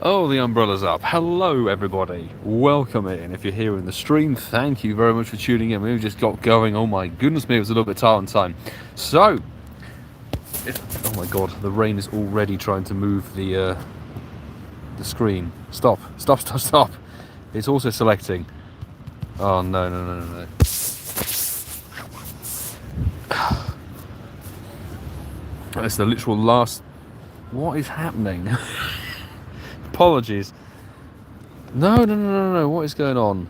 Oh, the umbrella's up. Hello, everybody. Welcome in. If you're here in the stream, thank you very much for tuning in. We've just got going. Oh my goodness me, it was a little bit tight on time. So, oh my god, the rain is already trying to move the screen. Stop. Stop, stop, stop. It's also selecting. Oh, no, no, no, no, no. That's the literal last... What is happening? Apologies. No, no, no, no, no. What is going on?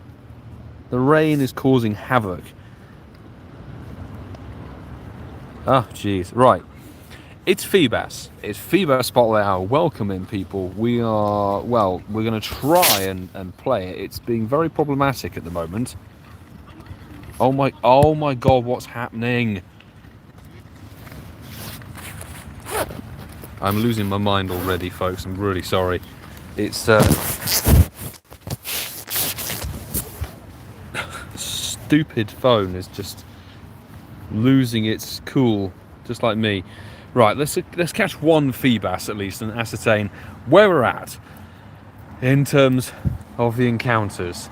The rain is causing havoc. Ah, jeez. Right. It's Feebas. It's Feebas Spotlight Hour. Welcome in, people. We are, well, we're going to try and play it. It's being very problematic at the moment. Oh my god, what's happening? I'm losing my mind already, folks. I'm really sorry. It's stupid phone is just losing its cool, just like me. Right, let's catch one Feebas at least and ascertain where we're at in terms of the encounters.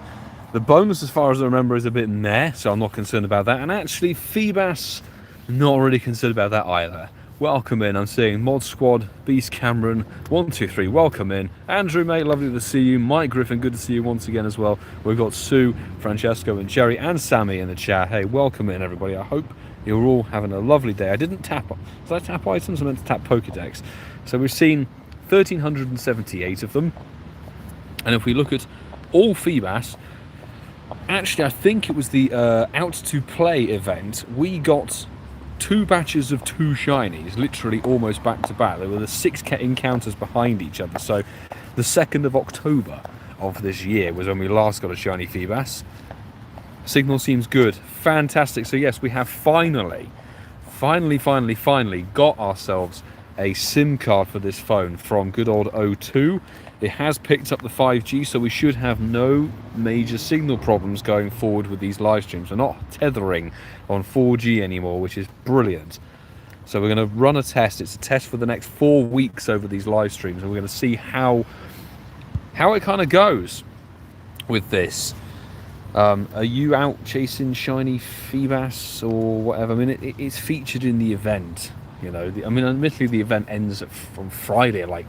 The bonus, as far as I remember, is a bit meh, so I'm not concerned about that. And actually, Feebas, not really concerned about that either. Welcome in. I'm seeing Mod Squad, Beast Cameron, 123. Welcome in. Andrew, mate, lovely to see you. Mike Griffin, good to see you once again as well. We've got Sue, Francesco, and Jerry, and Sammy in the chat. Hey, welcome in, everybody. I hope you're all having a lovely day. I didn't tap. Did I tap items? I meant to tap Pokedex. So we've seen 1,378 of them. And if we look at all Feebas, actually, I think it was the Out to Play event. We got 2 batches of 2 shinies, literally almost back to back. There were the 6 encounters behind each other. So the 2nd of October of this year was when we last got a shiny Feebas. Signal seems good. Fantastic. So yes, we have finally got ourselves a SIM card for this phone from good old O2. It has picked up the 5G, so we should have no major signal problems going forward with these live streams. We're not tethering on 4G anymore, which is brilliant. So we're going to run a test. It's a test for the next 4 weeks over these live streams, and we're going to see how it kind of goes with this. Are you out chasing shiny Feebas or whatever? I mean, it's featured in the event, you know. I mean, admittedly, the event ends on Friday at like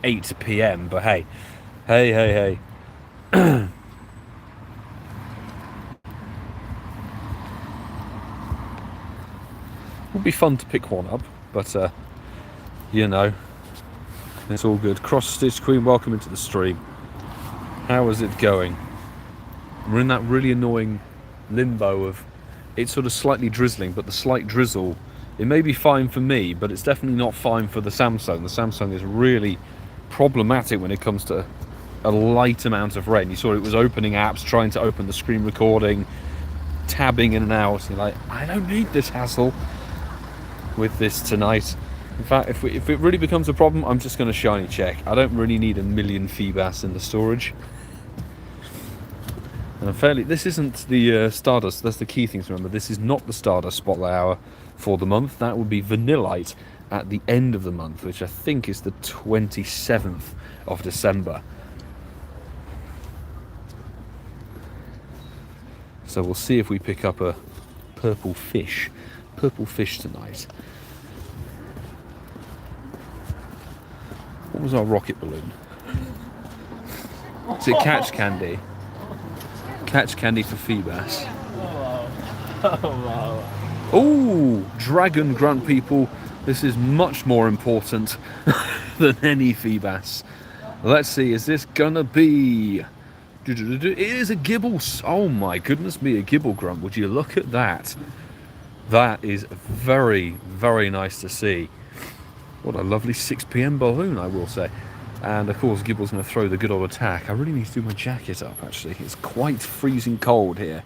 8 PM, but hey. It would be fun to pick one up, but you know, it's all good. Cross Stitch Queen, welcome into the stream. How is it going? We're in that really annoying limbo of it's sort of slightly drizzling, but the slight drizzle, it may be fine for me, but it's definitely not fine for the Samsung. The Samsung is really problematic when it comes to a light amount of rain. You saw it was opening apps, trying to open the screen recording, tabbing in and out. You're like, I don't need this hassle with this tonight. In fact, if it really becomes a problem, I'm just going to shiny check. I don't really need a million Feebas in the storage. And this isn't the Stardust, that's the key thing to remember. This is not the Stardust Spotlight Hour for the month. That would be Vanillite at the end of the month, which I think is the 27th of December. So we'll see if we pick up a purple fish tonight. What was our rocket balloon? Is it Catch Candy? Catch Candy for Feebas. Oh, Dragon Grunt, people. This is much more important than any Feebas. Let's see, is this gonna be... It is a Gibble. Oh my goodness me, a Gibble Grunt. Would you look at that? That is very, very nice to see. What a lovely 6 PM balloon, I will say. And of course, Gibble's going to throw the good old attack. I really need to do my jacket up, actually. It's quite freezing cold here.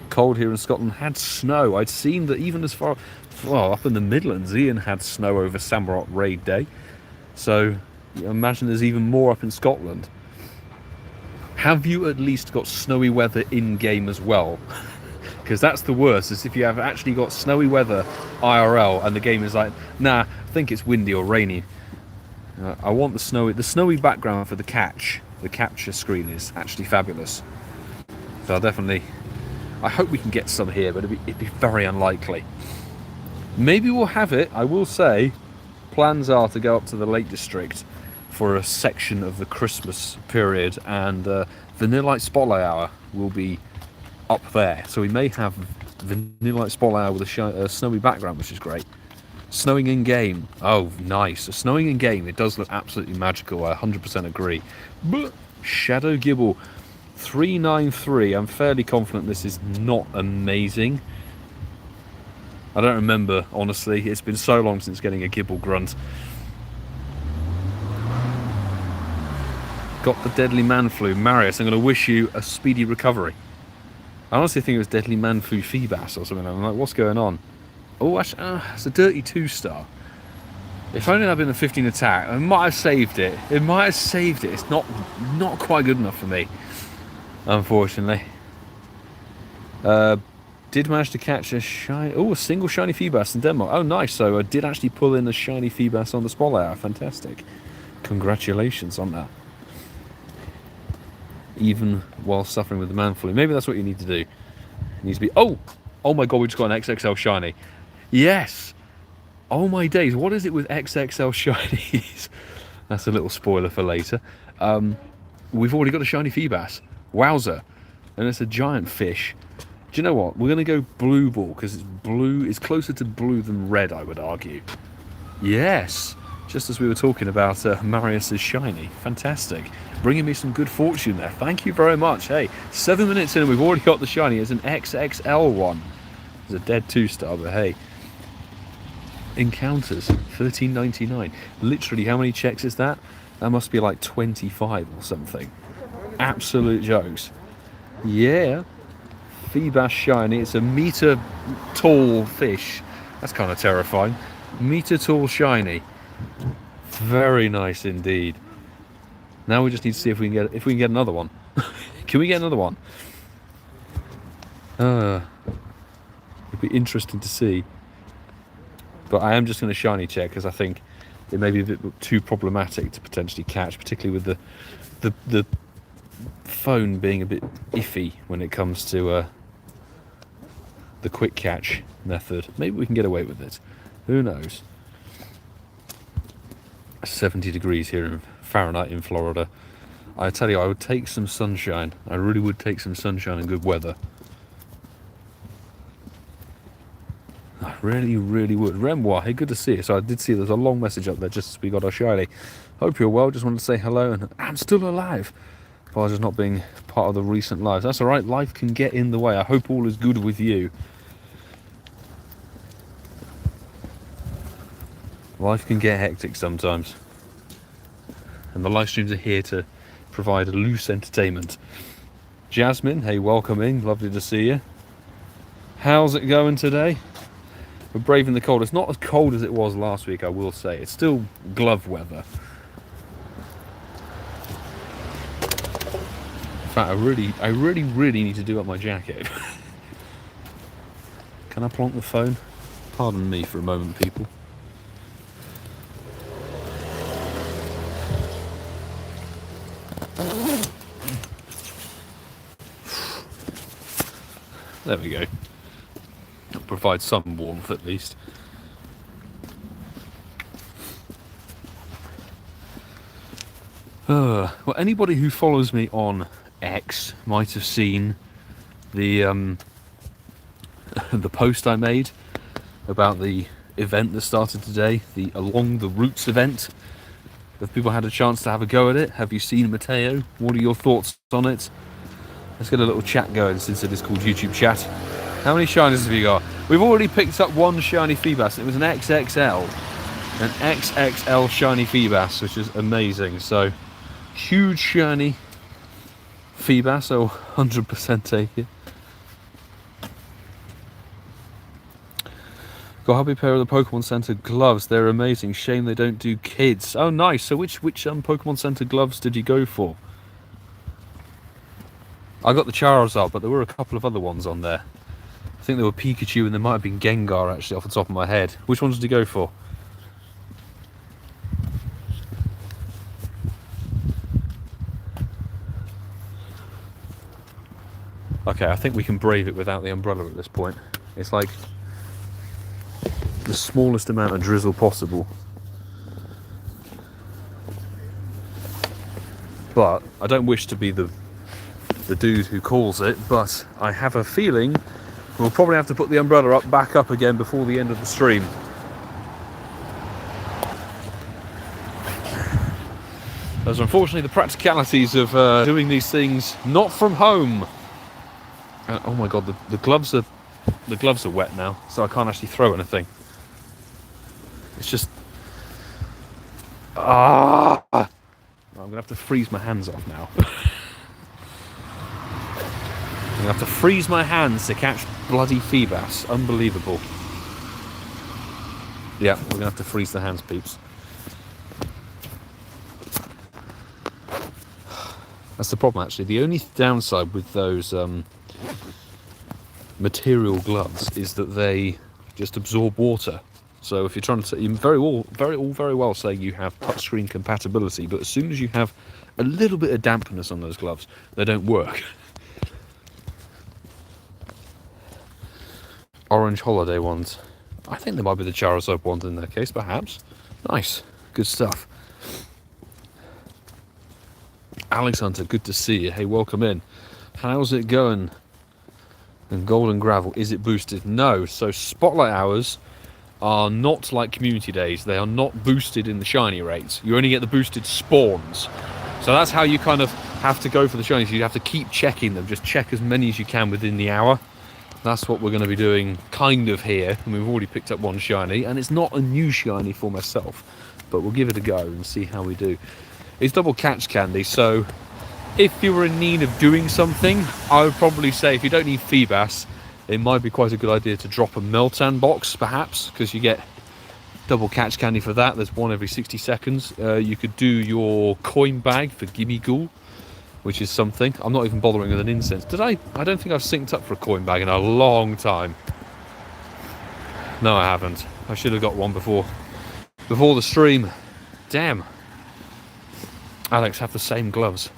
Cold here in Scotland. Had snow. I'd seen that even as far, well, up in the Midlands, Ian had snow over Samurott Raid Day. So, imagine there's even more up in Scotland. Have you at least got snowy weather in-game as well? Because that's the worst, is if you have actually got snowy weather IRL and the game is like, nah, I think it's windy or rainy. I want the snowy background for the capture screen is actually fabulous. So I hope we can get some here, but it'd be very unlikely. Maybe we'll have it. I will say, plans are to go up to the Lake District for a section of the Christmas period, and Vanillite Spotlight Hour will be up there. So we may have Vanillite Spotlight Hour with a snowy background, which is great. Snowing in game. Oh, nice. Snowing in game. It does look absolutely magical. I 100% agree. But Shadow Gibble 393. I'm fairly confident this is not amazing. I don't remember, honestly. It's been so long since getting a Gibble grunt. Got the Deadly Man Flu. Marius, I'm going to wish you a speedy recovery. I honestly think it was Deadly Man Flu Feebas or something. I'm like, what's going on? Oh, actually, it's a dirty 2-star. If only I'd been a 15 attack, I might have saved it. It might have saved it. It's not quite good enough for me, unfortunately. Did manage to catch a single shiny Feebas in Denmark. Oh, nice. So I did actually pull in a shiny Feebas on the Spotlight Hour. Fantastic. Congratulations on that. Even while suffering with the man flu. Maybe that's what you need to do. It needs to be... Oh my god, we just got an XXL shiny. Yes. Oh my days, what is it with XXL shinies? That's a little spoiler for later. We've already got a shiny Feebas. Wowzer. And it's a giant fish. Do you know what? We're going to go blue ball, because it's blue. It's closer to blue than red, I would argue. Yes. Just as we were talking about Marius's shiny. Fantastic. Bringing me some good fortune there. Thank you very much. Hey, 7 minutes in and we've already got the shiny. It's an XXL one. It's a dead 2-star, but hey. Encounters, 13.99. Literally, how many checks is that? That must be like 25 or something. Absolute jokes. Yeah. Feebas shiny. It's a meter tall fish. That's kind of terrifying. Meter tall shiny. Very nice indeed. Now we just need to see if we can get another one. Can we get another one? It'd be interesting to see. But I am just going to shiny check because I think it may be a bit too problematic to potentially catch, particularly with the phone being a bit iffy when it comes to the quick catch method. Maybe we can get away with it. Who knows? 70 degrees here in Fahrenheit in Florida. I tell you, I would take some sunshine. I really would take some sunshine and good weather. I really, really would. Remoir, hey, good to see you. So I did see there's a long message up there just as we got our shiny. Hope you're well. Just wanted to say hello, and I'm still alive. Apologies not being part of the recent lives. That's alright, life can get in the way. I hope all is good with you. Life can get hectic sometimes. And the live streams are here to provide a loose entertainment. Jasmine, hey, welcome in. Lovely to see you. How's it going today? We're braving the cold. It's not as cold as it was last week, I will say. It's still glove weather. In fact, I really need to do up my jacket. Can I plonk the phone? Pardon me for a moment, people. There we go. It'll provide some warmth at least. Well, anybody who follows me on X might have seen the the post I made about the event that started today, the Along the Roots event. Have people had a chance to have a go at it? Have you seen Mateo? What are your thoughts on it? Let's get a little chat going since it is called YouTube chat. How many shinies have you got? We've already picked up one shiny Feebas. It was an XXL. An XXL shiny Feebas, which is amazing. So, huge shiny Feebas, so 100% take it. Got a hobby pair of the Pokemon Center gloves. They're amazing. Shame they don't do kids. Oh, nice. So which Pokemon Center gloves did you go for? I got the Charizard, but there were a couple of other ones on there. I think there were Pikachu and there might have been Gengar actually off the top of my head. Which ones did you go for? Okay, I think we can brave it without the umbrella at this point. It's like the smallest amount of drizzle possible. But I don't wish to be the dude who calls it, but I have a feeling we'll probably have to put the umbrella back up again before the end of the stream. Those are unfortunately the practicalities of doing these things not from home. Oh my god, the gloves are wet now, so I can't actually throw anything. It's just I'm gonna have to freeze my hands off now. I'm gonna have to freeze my hands to catch bloody Feebas. Unbelievable. Yeah, we're gonna have to freeze the hands, peeps. That's the problem, actually. The only downside with those material gloves is that they just absorb water. So if you're trying to, you very well say you have touchscreen compatibility, but as soon as you have a little bit of dampness on those gloves, they don't work. Orange holiday ones. I think there might be the Charizard ones in that case, perhaps. Nice, good stuff. Alex Hunter, good to see you. Hey, welcome in. How's it going? And Golden Gravel, is it boosted? No. So Spotlight Hours are not like Community Days. They are not boosted in the shiny rates. You only get the boosted spawns. So that's how you kind of have to go for the shinies. You have to keep checking them. Just check as many as you can within the hour. That's what we're going to be doing kind of here. And we've already picked up one shiny. And it's not a new shiny for myself. But we'll give it a go and see how we do. It's double catch candy, so if you were in need of doing something, I would probably say if you don't need Feebas, it might be quite a good idea to drop a Meltan box, perhaps, because you get double catch candy for that. There's one every 60 seconds. You could do your coin bag for Gimme Ghoul, which is something. I'm not even bothering with an incense. Did I? I don't think I've synced up for a coin bag in a long time. No, I haven't. I should have got one before the stream. Damn. Alex have the same gloves.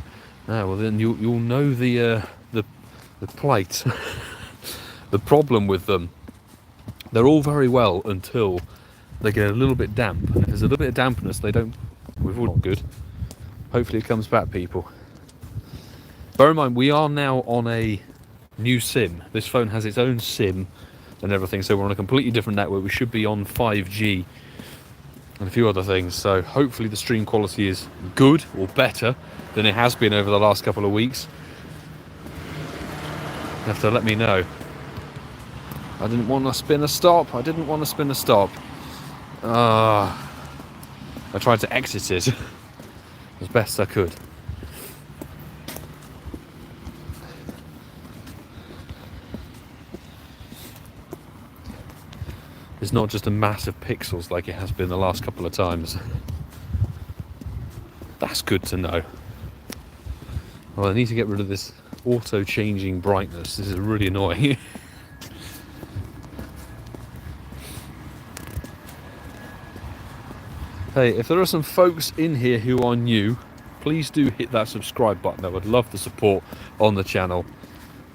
Ah, well then you'll know the plight. The problem with them, they're all very well until they get a little bit damp. And if there's a little bit of dampness, they don't. We've all not good. Hopefully it comes back, people. Bear in mind, we are now on a new SIM. This phone has its own SIM and everything, so we're on a completely different network. We should be on 5G. And a few other things, so hopefully the stream quality is good or better than it has been over the last couple of weeks. You have to let me know. I didn't want to spin a stop. I tried to exit it as best I could. It's not just a mass of pixels like it has been the last couple of times. That's good to know. Well, I need to get rid of this auto-changing brightness. This is really annoying. Hey, if there are some folks in here who are new, please do hit that subscribe button. I would love the support on the channel.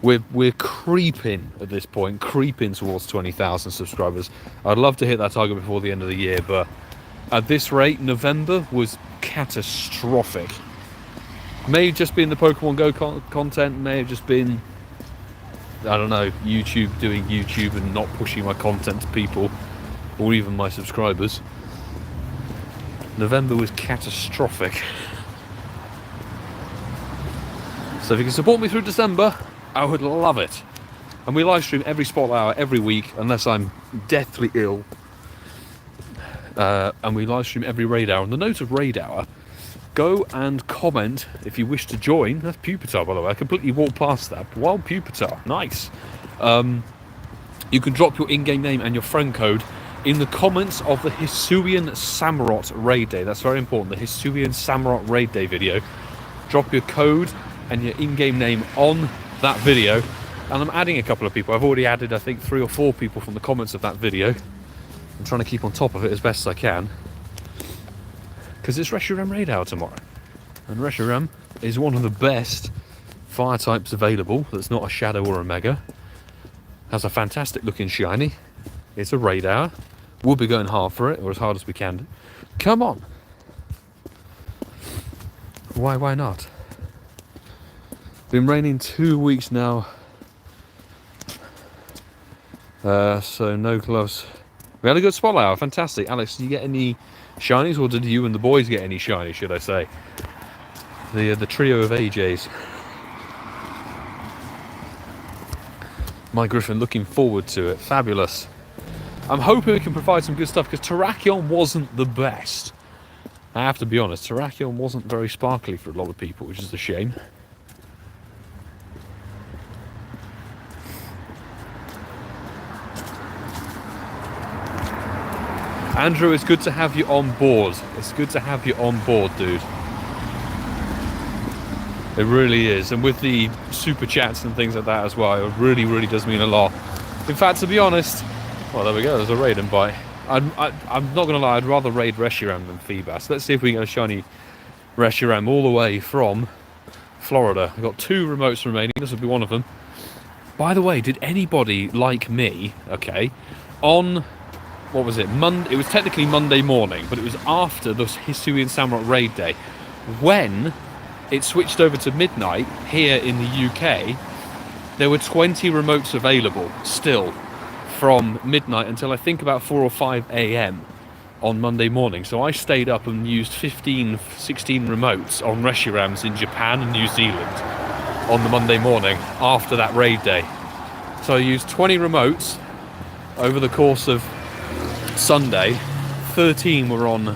We're creeping at this point, creeping towards 20,000 subscribers. I'd love to hit that target before the end of the year, but at this rate, November was catastrophic. May have just been the Pokemon Go content, may have just been, I don't know, YouTube doing YouTube and not pushing my content to people, or even my subscribers. November was catastrophic. So if you can support me through December, I would love it. And we live stream every Spotlight Hour every week, unless I'm deathly ill. And we live stream every Raid Hour. On the note of Raid Hour, go and comment if you wish to join. That's Pupitar, by the way. I completely walked past that. Wild Pupitar, nice. You can drop your in-game name and your friend code in the comments of the Hisuian Samurott Raid Day. That's very important. The Hisuian Samurott Raid Day video. Drop your code and your in-game name on that video. And I'm adding a couple of people. I've already added, I think, 3 or 4 people from the comments of that video. I'm trying to keep on top of it as best as I can, because it's Reshiram Raid Hour tomorrow. And Reshiram is one of the best fire types available that's not a Shadow or a Mega. Has a fantastic looking shiny. It's a Raid Hour. We'll be going hard for it, or as hard as we can do. Come on! Why not? Been raining 2 weeks now. So no gloves. We had a good spotlight hour, fantastic. Alex, did you get any shinies, or did you and the boys get any shinies, should I say? The trio of AJs. My Griffin, looking forward to it. Fabulous. I'm hoping we can provide some good stuff, because Terrakion wasn't the best. I have to be honest, Terrakion wasn't very sparkly for a lot of people, which is a shame. Andrew, it's good to have you on board. It's good to have you on board, dude. It really is. And with the super chats and things like that as well, it really, really does mean a lot. In fact, to be honest, well, there we go, there's a raid invite. I'm not going to lie, I'd rather raid Reshiram than Feebas. Let's see if we can get a shiny Reshiram all the way from Florida. I've got 2 remotes remaining, this will be one of them. By the way, did anybody like me, okay, on... what was it? It was technically Monday morning, but it was after the Hisuian Samurott raid day. When it switched over to midnight here in the UK, there were 20 remotes available still from midnight until I think about 4 or 5 a.m. on Monday morning. So I stayed up and used 15, 16 remotes on Reshirams in Japan and New Zealand on the Monday morning after that raid day. So I used 20 remotes over the course of Sunday. 13 were on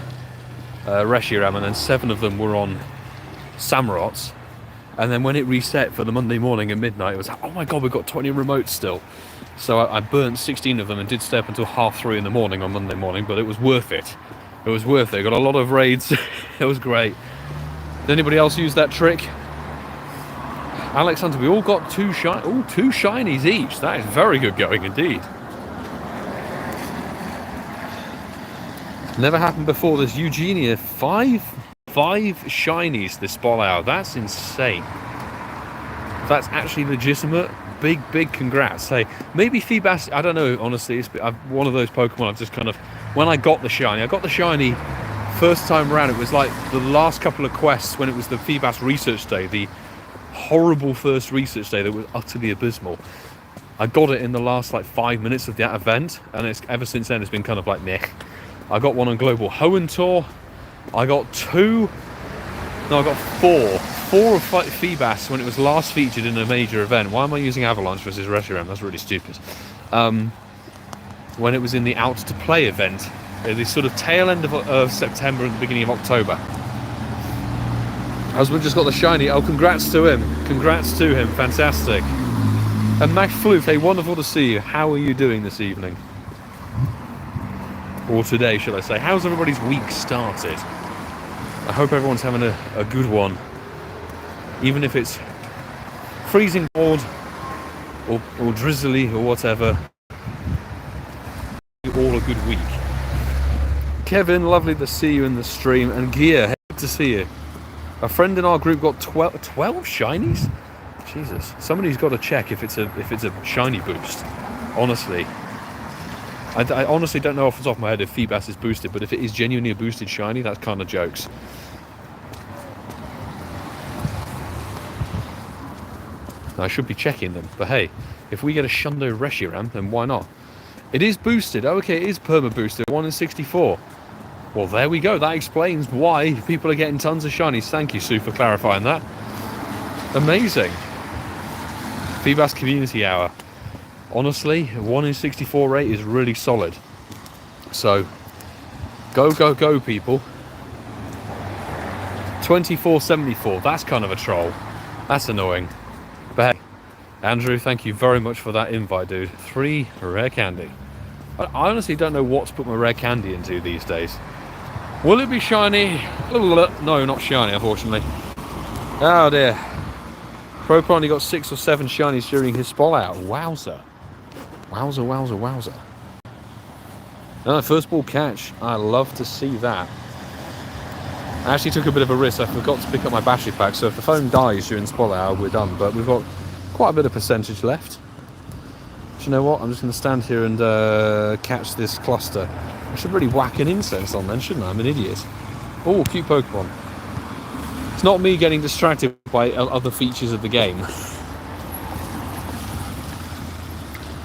Reshiram, and then 7 of them were on Samurotts. And then when it reset for the Monday morning at midnight, it was like, oh my god, we've got 20 remotes still. So I burnt 16 of them and did stay up until 3:30 in the morning on Monday morning, but it was worth it. It was worth it. Got a lot of raids. It was great. Did anybody else use that trick? Alexander, we all got 2 shinies each. That is very good going indeed. Never happened before. There's Eugenia, 5 shinies this spot hour. That's insane. That's actually legitimate. Big congrats. Hey, maybe Feebas, I don't know, honestly, it's one of those Pokemon I've just kind of, when I got the shiny first time around, it was like the last couple of quests when it was the Feebas research day, the horrible first research day that was utterly abysmal. I got it in the last like 5 minutes of that event, and it's ever since then it's been kind of like meh. I got one on Global Hoenn Tour. I got 4 of Feebas when it was last featured in a major event. Why am I using Avalanche versus Reshiram? That's really stupid. When it was in the Out to Play event, at the sort of tail end of September and the beginning of October. Husband just got the shiny. Oh, congrats to him. Congrats to him. Fantastic. And Mac Floof, hey, wonderful to see you. How are you doing this evening? Or today, should I say. How's everybody's week started? I hope everyone's having a good one. Even if it's freezing cold or drizzly or whatever. All a good week. Kevin, lovely to see you in the stream. And Gia, good to see you. A friend in our group got 12 shinies? Jesus. Somebody's got to check if it's a shiny boost. Honestly. I honestly don't know off the top of my head if Feebas is boosted, but if it is genuinely a boosted shiny, that's kind of jokes. I should be checking them, but hey, if we get a Shundo Reshiram, then why not? It is boosted. Oh, okay, it is perma boosted. 1 in 64. Well, there we go. That explains why people are getting tons of shinies. Thank you, Sue, for clarifying that. Amazing. Feebas Community Hour. Honestly, 1 in 64 rate is really solid. So, go, people. 2474. That's kind of a troll. That's annoying. But hey, Andrew, thank you very much for that invite, dude. 3 rare candy. I honestly don't know what to put my rare candy into these days. Will it be shiny? No, not shiny, unfortunately. Oh dear. Proper only got 6 or 7 shinies during his spot out. Wowzer. Wowzer, wowzer, wowzer. First ball catch. I love to see that. I actually took a bit of a risk. I forgot to pick up my battery pack, so if the phone dies during spot hour, we're done. But we've got quite a bit of percentage left. Do you know what? I'm just going to stand here and catch this cluster. I should really whack an incense on then, shouldn't I? I'm an idiot. Oh, cute Pokemon. It's not me getting distracted by other features of the game.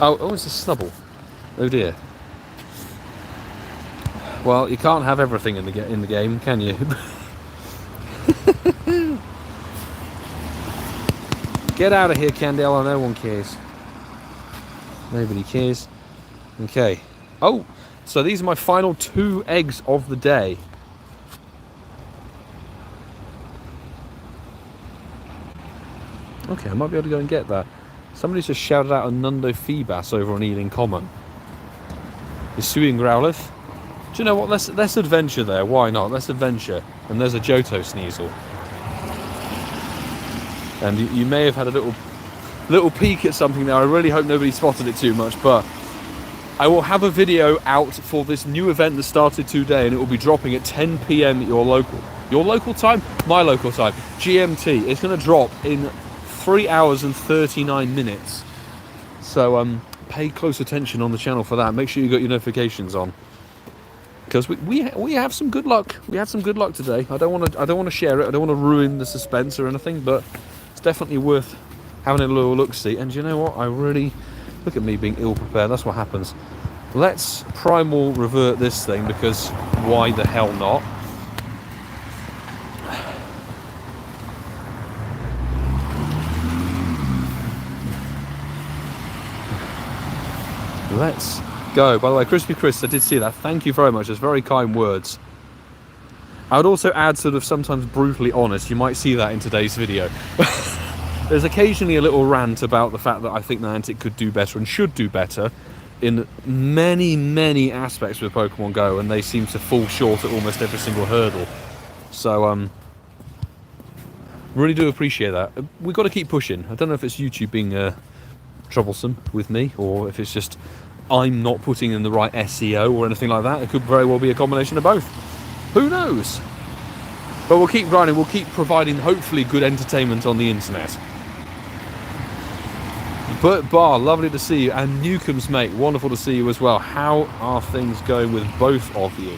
Oh, it's a Snubble. Oh dear. Well, you can't have everything in the game, can you? Get out of here, Candela. No one cares. Nobody cares. Okay. Oh, so these are my final 2 eggs of the day. Okay, I might be able to go and get that. Somebody's just shouted out a Nundo Feebas over on Ealing Common. Is Suing Growlithe? Do you know what? Let's adventure there. Why not? Let's adventure. And there's a Johto Sneasel. And you may have had a little peek at something there. I really hope nobody spotted it too much, but I will have a video out for this new event that started today, and it will be dropping at 10 PM at your local time, my local time, GMT. It's going to drop in 3 hours and 39 minutes. So pay close attention on the channel for that. Make sure you got your notifications on. Because we have some good luck. We had some good luck today. I don't want to share it. I don't want to ruin the suspense or anything, but it's definitely worth having a little look-see. And you know what? I really look at me being ill-prepared. That's what happens. Let's primal revert this thing, because why the hell not? Let's go. By the way, Crispy Chris, I did see that. Thank you very much. It's very kind words. I would also add, sort of sometimes brutally honest. You might see that in today's video. There's occasionally a little rant about the fact that I think Niantic could do better and should do better in many, many aspects with Pokemon Go, and they seem to fall short at almost every single hurdle. So, really do appreciate that. We've got to keep pushing. I don't know if it's YouTube being troublesome with me, or if it's just I'm not putting in the right SEO or anything like that. It could very well be a combination of both. Who knows? But we'll keep grinding. We'll keep providing, hopefully, good entertainment on the internet. Bert Barr, lovely to see you. And Newcomb's mate, wonderful to see you as well. How are things going with both of you?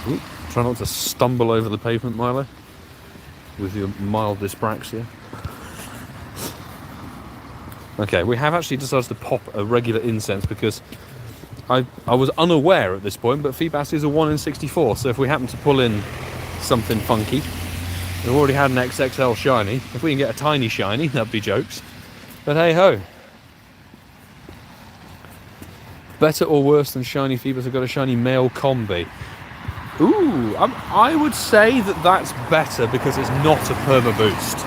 Ooh, try not to stumble over the pavement, Milo, with your mild dyspraxia. Okay, we have actually decided to pop a regular incense because I was unaware at this point, but Feebas is a 1 in 64, so if we happen to pull in something funky, we've already had an XXL shiny. If we can get a tiny shiny, that'd be jokes. But hey ho. Better or worse than shiny Feebas have got a shiny male combi? Ooh, I would say that that's better because it's not a perma boost.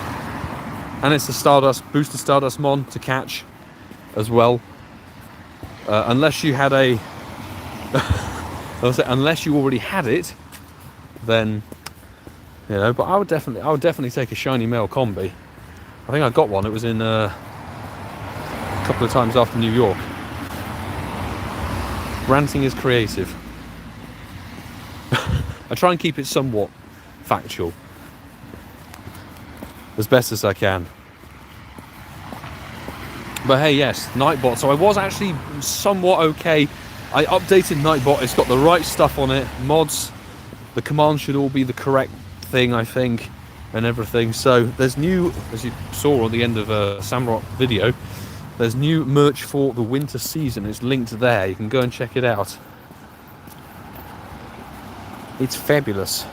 And it's a Stardust, boosted Stardust Mon to catch as well. Unless you had a... unless you already had it, then... You know, but I would definitely take a shiny male combi. I think I got one. It was in a couple of times after New York. Ranting is creative. I try and keep it somewhat factual, as best as I can. But hey, yes, Nightbot. So I was actually somewhat okay. I updated Nightbot. It's got the right stuff on it. Mods, the commands should all be the correct thing, I think, and everything. So there's new, as you saw on the end of a Samrock video, there's new merch for the winter season. It's linked there. You can go and check it out. It's fabulous.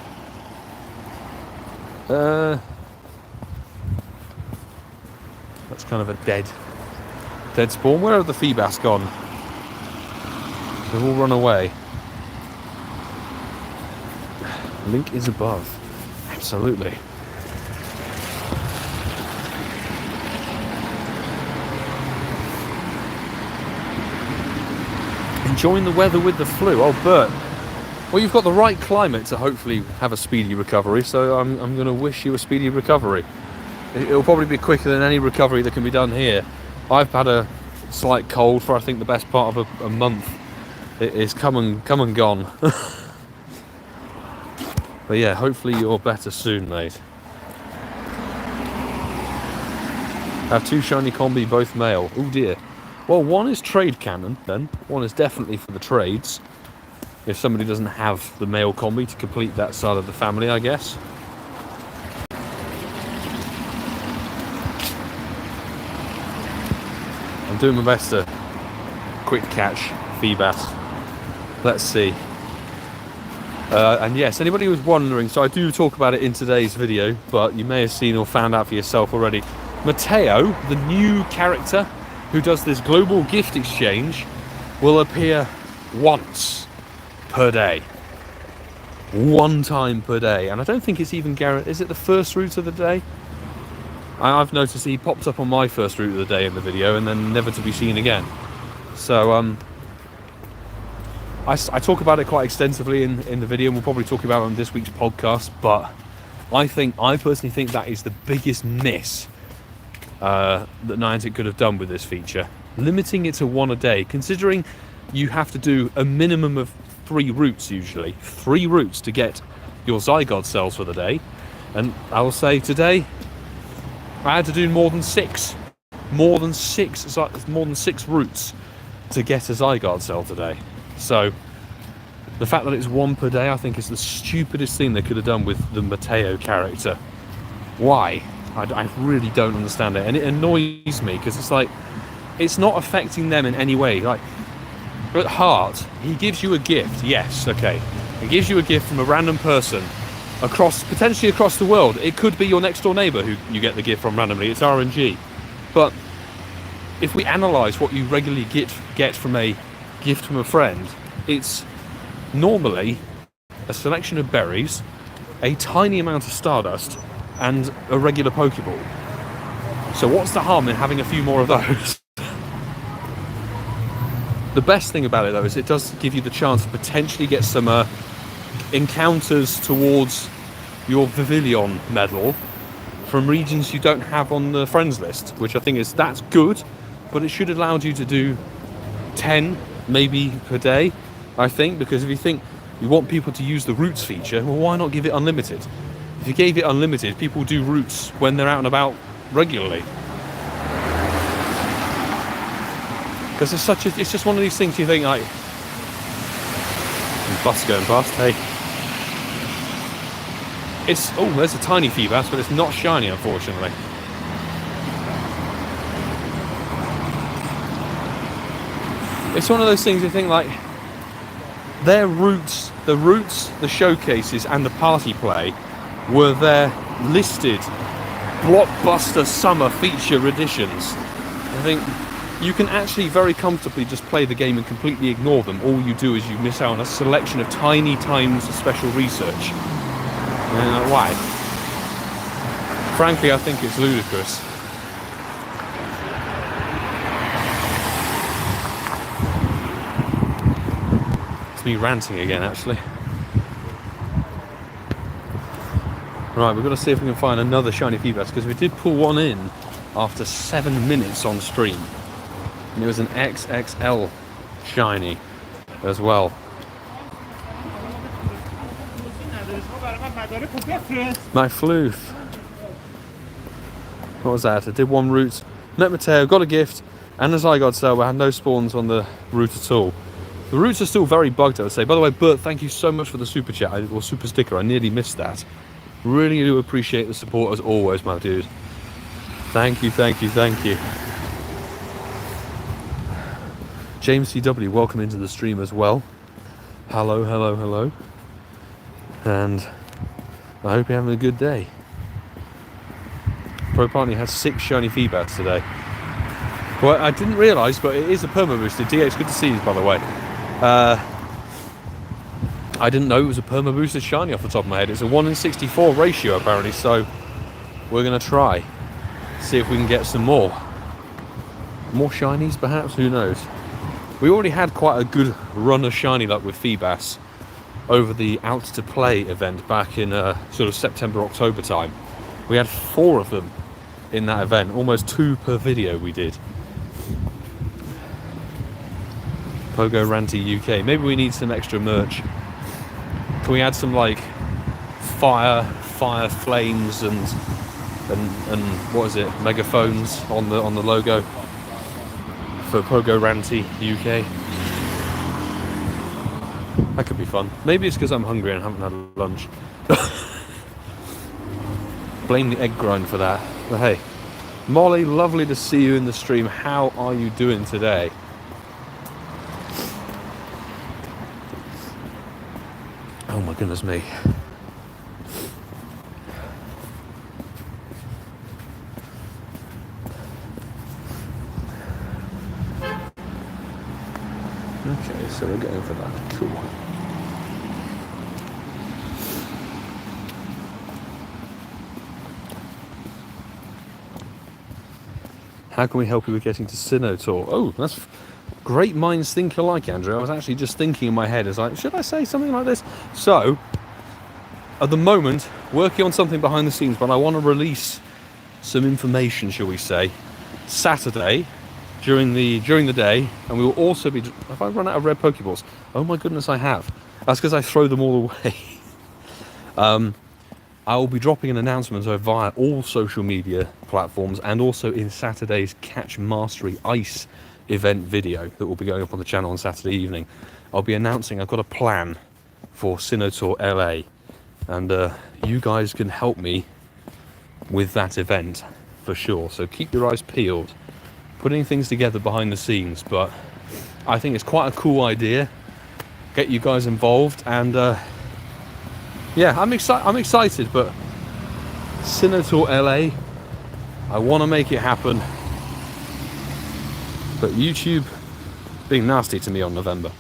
That's kind of a dead spawn. Where have the Feebas gone? They've all run away. Link is above. Absolutely. Enjoying the weather with the flu. Oh, Bert. Well, you've got the right climate to hopefully have a speedy recovery, so I'm going to wish you a speedy recovery. It'll probably be quicker than any recovery that can be done here. I've had a slight cold for I think the best part of a month. It is come and gone. But yeah, hopefully you're better soon, mate. Have 2 shiny combi, both male. Oh dear. Well, one is trade cannon then. One is definitely for the trades. If somebody doesn't have the male combi to complete that side of the family, I guess. I'm doing my best to quick catch Feebas. Let's see. And yes, anybody who's wondering, so I do talk about it in today's video, but you may have seen or found out for yourself already. Mateo, the new character who does this global gift exchange, will appear once per day. One time per day. And I don't think it's even guaranteed. Is it the first route of the day? I've noticed he popped up on my first route of the day in the video and then never to be seen again. So I talk about it quite extensively in the video, and we'll probably talk about it on this week's podcast, but I personally think that is the biggest miss that Niantic could have done with this feature. Limiting it to 1 a day, considering you have to do a minimum of 3 routes usually. 3 routes to get your Zygarde cells for the day. And I will say today, I had to do more than 6 routes to get a Zygarde cell today. So the fact that it's 1 per day, I think is the stupidest thing they could have done with the Mateo character. Why? I really don't understand it, and it annoys me because it's like it's not affecting them in any way. Like at heart, he gives you a gift. Yes, okay, he gives you a gift from a random person potentially across the world. It could be your next door neighbour who you get the gift from randomly. It's RNG. But if we analyse what you regularly get from a gift from a friend, it's normally a selection of berries, a tiny amount of Stardust, and a regular Pokeball. So what's the harm in having a few more of those? The best thing about it though is it does give you the chance to potentially get some encounters towards your Vivillon medal from regions you don't have on the friends list, which I think that's good, but it should allow you to do 10 maybe per day, I think, because if you think you want people to use the routes feature, well, why not give it unlimited? If you gave it unlimited, people do routes when they're out and about regularly. Because it's just one of these things you think like, bus going past, hey. There's a tiny Feebas, but it's not shiny, unfortunately. It's one of those things you think like, their routes, the showcases and the party play were their listed blockbuster summer feature editions. I think you can actually very comfortably just play the game and completely ignore them. All you do is you miss out on a selection of tiny times of special research. And why? Frankly, I think it's ludicrous. It's me ranting again, actually. Right, we've got to see if we can find another shiny Feebas, because we did pull one in after 7 minutes on stream. And it was an XXL shiny as well. My floof. What was that? I did 1 route, met Mateo, got a gift, and as I got so I had no spawns on the route at all. The routes are still very bugged, I would say. By the way, Bert, thank you so much for the super chat, or super sticker. I nearly missed that. Really do appreciate the support as always, my dude. Thank you, thank you, thank you. James CW, welcome into the stream as well. Hello, hello, hello. And I hope you're having a good day. Pro Partner has 6 shiny Feebas today. Well, I didn't realise, but it is a perma boosted. DH, good to see you, by the way. I didn't know it was a perma boosted shiny off the top of my head. It's a 1 in 64 ratio apparently, so we're going to try. See if we can get some more. More shinies perhaps, who knows. We already had quite a good run of shiny luck with Feebas. over the Out to Play event back in sort of September, October time. We had 4 of them in that event, almost 2 per video we did. Pogo Ranty UK. Maybe we need some extra merch. Can we add some like fire flames and what is it, megaphones on the logo for Pogo Ranty UK? That could be fun. Maybe it's because I'm hungry and haven't had lunch. Blame the egg grind for that. But hey, Molly, lovely to see you in the stream. How are you doing today? Oh my goodness me. Okay, so we're going for that. Cool. How can we help you with getting to Sinotaur? Oh, that's great minds think alike, Andrew. I was actually just thinking in my head, as like, should I say something like this? So, at the moment, working on something behind the scenes, but I want to release some information, shall we say, Saturday during the day, and we will also be. Have I run out of red Pokeballs? Oh my goodness, I have. That's because I throw them all away. I will be dropping an announcement via all social media platforms and also in Saturday's Catch Mastery Ice event video that will be going up on the channel on Saturday evening. I'll be announcing I've got a plan for Sinotaur LA, and you guys can help me with that event for sure. So keep your eyes peeled, putting things together behind the scenes, but I think it's quite a cool idea. Get you guys involved, and yeah, I'm excited, but Sinotaur LA, I want to make it happen. But YouTube being nasty to me on November.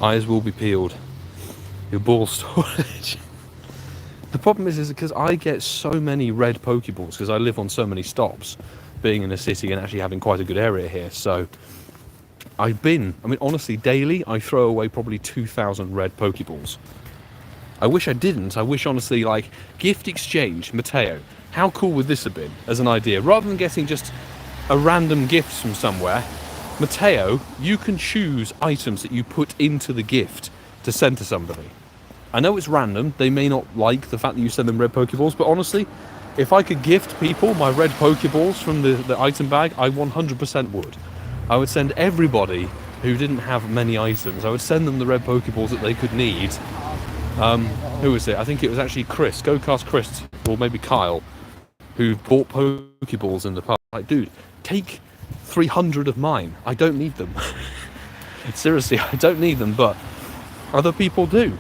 Eyes will be peeled. Your ball storage. The problem is because I get so many red Pokeballs because I live on so many stops, being in a city and actually having quite a good area here. So I mean, honestly, daily I throw away probably 2,000 red Pokeballs. I wish I didn't. I wish, honestly, like, gift exchange, Mateo. How cool would this have been as an idea? Rather than getting just a random gift from somewhere, Mateo, you can choose items that you put into the gift to send to somebody. I know it's random. They may not like the fact that you send them red Pokeballs, but honestly, if I could gift people my red Pokeballs from the item bag, I 100% would. I would send everybody who didn't have many items, I would send them the red Pokeballs that they could need. Who was it? I think it was actually Chris, GoCast Chris, or maybe Kyle, who bought Pokeballs in the past. Like, dude, take 300 of mine. I don't need them. Seriously, I don't need them, but other people do.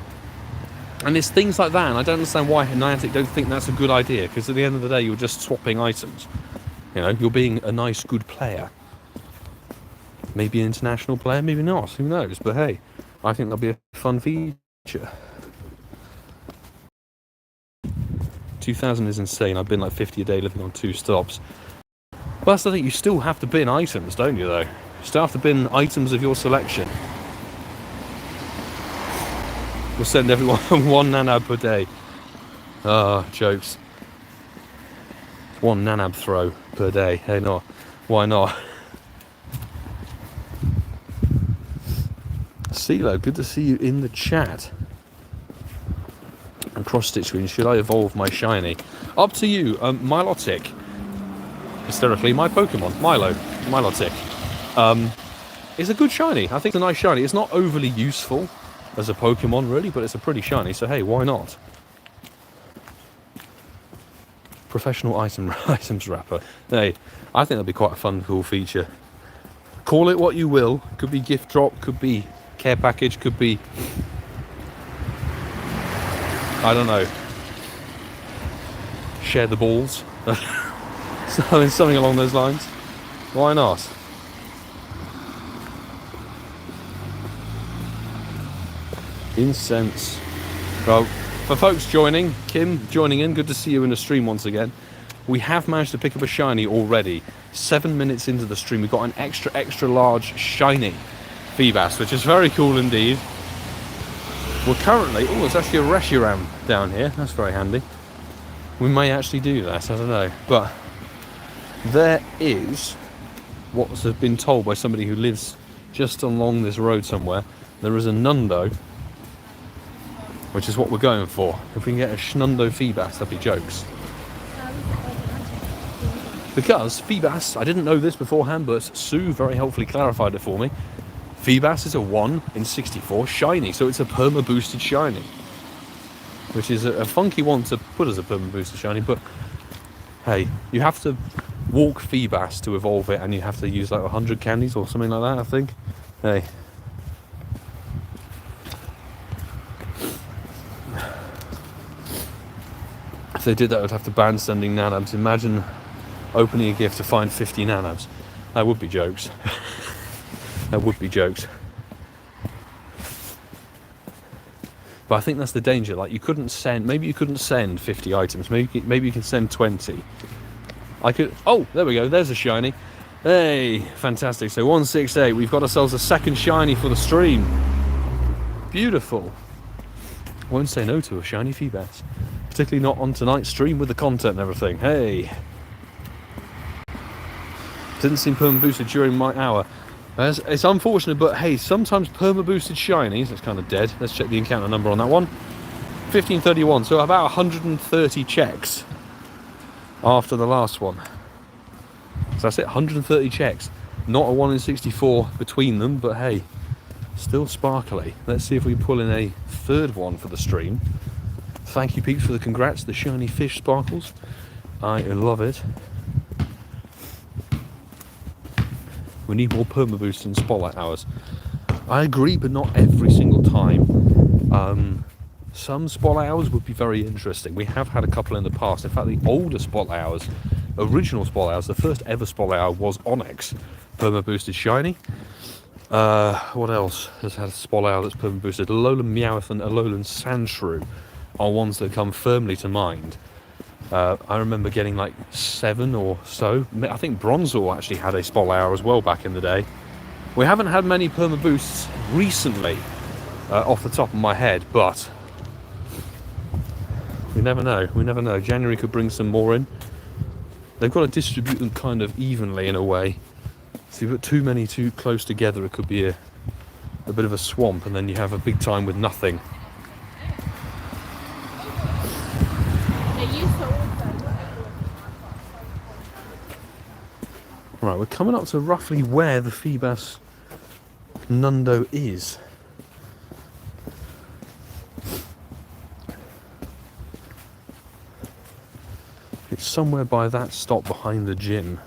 And it's things like that, and I don't understand why Niantic don't think that's a good idea, because at the end of the day, you're just swapping items. You know, you're being a nice, good player. Maybe an international player, maybe not, who knows? But hey, I think that'll be a fun feature. 2,000 is insane. I've been like 50 a day living on 2 stops. Well, that's the thing, you still have to bin items, don't you, though? You still have to bin items of your selection. We'll send everyone 1 nanab per day. Ah, jokes. 1 nanab throw per day. Hey, no. Why not? CeeCeeismad, good to see you in the chat. And cross-stitch screen, should I evolve my shiny? Up to you, Milotic. Hysterically, my Pokemon, Milotic. It's a good shiny. I think it's a nice shiny. It's not overly useful as a Pokemon, really, but it's a pretty shiny, so hey, why not? Professional items wrapper. Hey, I think that'd be quite a fun, cool feature. Call it what you will. Could be gift drop, could be care package, could be, I don't know, share the balls. Something along those lines. Why not? Incense. Well, for folks joining, Kim joining in, good to see you in the stream once again. We have managed to pick up a shiny already. 7 minutes into the stream, we got an extra large shiny Feebas, which is very cool indeed. We're currently, oh, it's actually a Reshiram down here. That's very handy. We may actually do that, I don't know. But there is what's been told by somebody who lives just along this road somewhere. There is a Nundo, which is what we're going for. If we can get a Schnundo Feebas, that'd be jokes. Because Feebas, I didn't know this beforehand, but Sue very helpfully clarified it for me. Feebas is a 1 in 64 shiny, so it's a perma boosted shiny, which is a funky one to put as a perma boosted shiny. But hey, you have to walk Feebas to evolve it, and you have to use like 100 candies or something like that, I think. Hey. If they did that, I'd have to ban sending nanabs. Imagine opening a gift to find 50 nanabs. That would be jokes. That would be jokes. But I think that's the danger. Like, you couldn't send, maybe you couldn't send 50 items. Maybe you can send 20. I could, oh, there we go. There's a shiny. Hey, fantastic. So 168, we've got ourselves a second shiny for the stream. Beautiful. Won't say no to a shiny Feebas. Particularly not on tonight's stream with the content and everything. Hey. Didn't seem perma boosted during my hour. It's unfortunate, but hey, sometimes perma boosted shinies, that's kind of dead. Let's check the encounter number on that one. 1531, so about 130 checks after the last one. So that's it, 130 checks. Not a 1 in 64 between them, but hey, still sparkly. Let's see if we can pull in a third one for the stream. Thank you, peeps, for the congrats, the shiny fish sparkles. I love it. We need more perma boosts in spotlight hours. I agree, but not every single time. Some spotlight hours would be very interesting. We have had a couple in the past. In fact, the older spotlight hours, original spotlight hours, the first ever spotlight hour was Onyx, perma boosted shiny. What else has had a spotlight hour that's perma boosted? Alolan Meowth and Alolan Sandshrew are ones that come firmly to mind. I remember getting like 7 or so. I think Bronzor actually had a spotlight hour as well back in the day. We haven't had many perma boosts recently, off the top of my head, but we never know. We never know. January could bring some more in. They've got to distribute them kind of evenly in a way. So if you put too many too close together, it could be a bit of a swamp, and then you have a big time with nothing. Right, we're coming up to roughly where the Feebas Nundo is. It's somewhere by that stop behind the gym.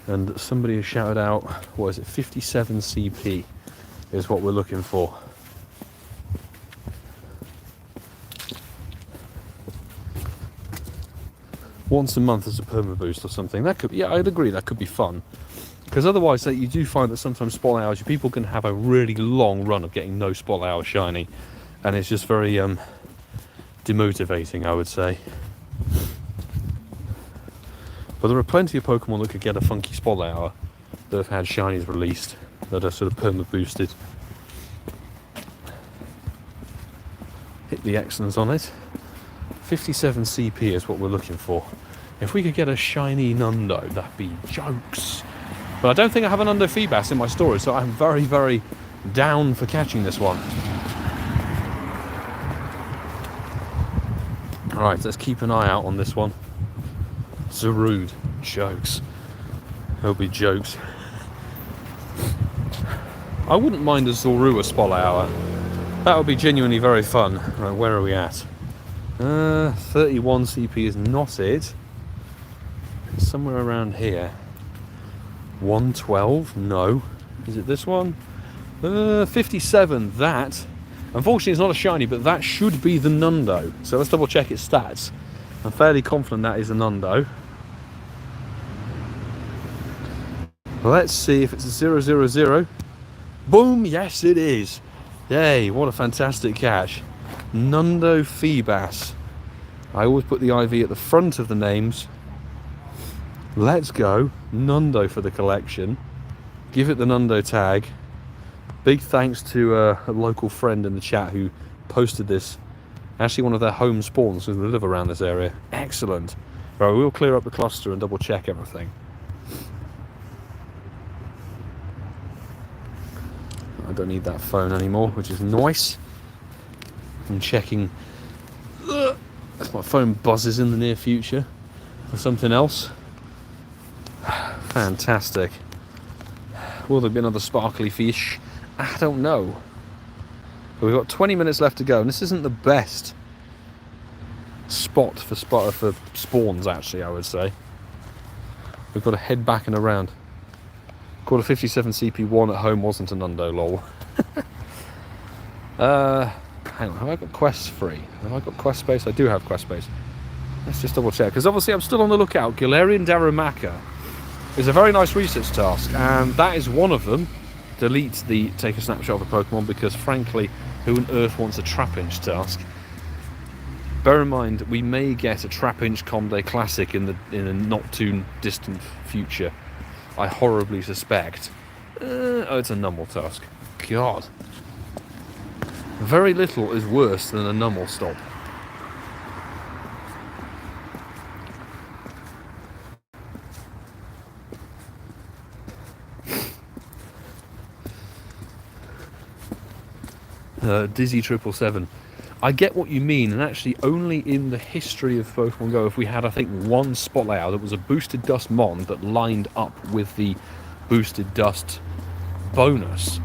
And somebody has shouted out, what is it, 57 CP is what we're looking for. Once a month as a perma boost or something. That could, yeah, I'd agree, that could be fun. Because otherwise, you do find that sometimes spotlight hours, people can have a really long run of getting no spotlight hour shiny, and it's just very demotivating, I would say. But there are plenty of Pokemon that could get a funky spotlight hour that have had shinies released that are sort of perma boosted. Hit the excellence on it. 57 CP is what we're looking for. If we could get a shiny Nundo, that'd be jokes. But I don't think I have an Nundo Feebas in my storage, so I'm very, very down for catching this one. Alright, let's keep an eye out on this one. Zarude, jokes. There'll be jokes. I wouldn't mind a Zorua spotlight hour. That would be genuinely very fun. Right, where are we at? 31 CP is not it. It's somewhere around here. 112? No. Is it this one? 57. That. Unfortunately, it's not a shiny, but that should be the Nundo. So let's double check its stats. I'm fairly confident that is a Nundo. Let's see if it's a 000. Boom! Yes, it is. Yay! What a fantastic catch. Nundo Feebas. I always put the IV at the front of the names. Let's go. Nundo for the collection. Give it the Nundo tag. Big thanks to a local friend in the chat who posted this. Actually one of their home spawns, because we live around this area. Excellent. Right, we'll clear up the cluster and double check everything. I don't need that phone anymore, which is nice. I'm checking if my phone buzzes in the near future or something else. Fantastic. Will there be another sparkly fish? I don't know. But we've got 20 minutes left to go, and this isn't the best spot for spawns, actually, I would say. We've got to head back and around. Quarter 57 CP1 at home wasn't an undo, lol. Hang on, have I got quests free? Have I got quest space? I do have quest space. Let's just double check, because obviously I'm still on the lookout. Galarian Darumaka is a very nice research task, and that is one of them. Delete the take a snapshot of a Pokemon, because frankly, who on earth wants a Trapinch task? Bear in mind, we may get a Trapinch Comday Classic in a not too distant future. I horribly suspect. Oh, it's a Numel task. God. Very little is worse than a Numel stop. Dizzy 777. I get what you mean, and actually only in the history of Pokemon Go have we had, I think, one spot layout that was a boosted dust mon that lined up with the boosted dust bonus.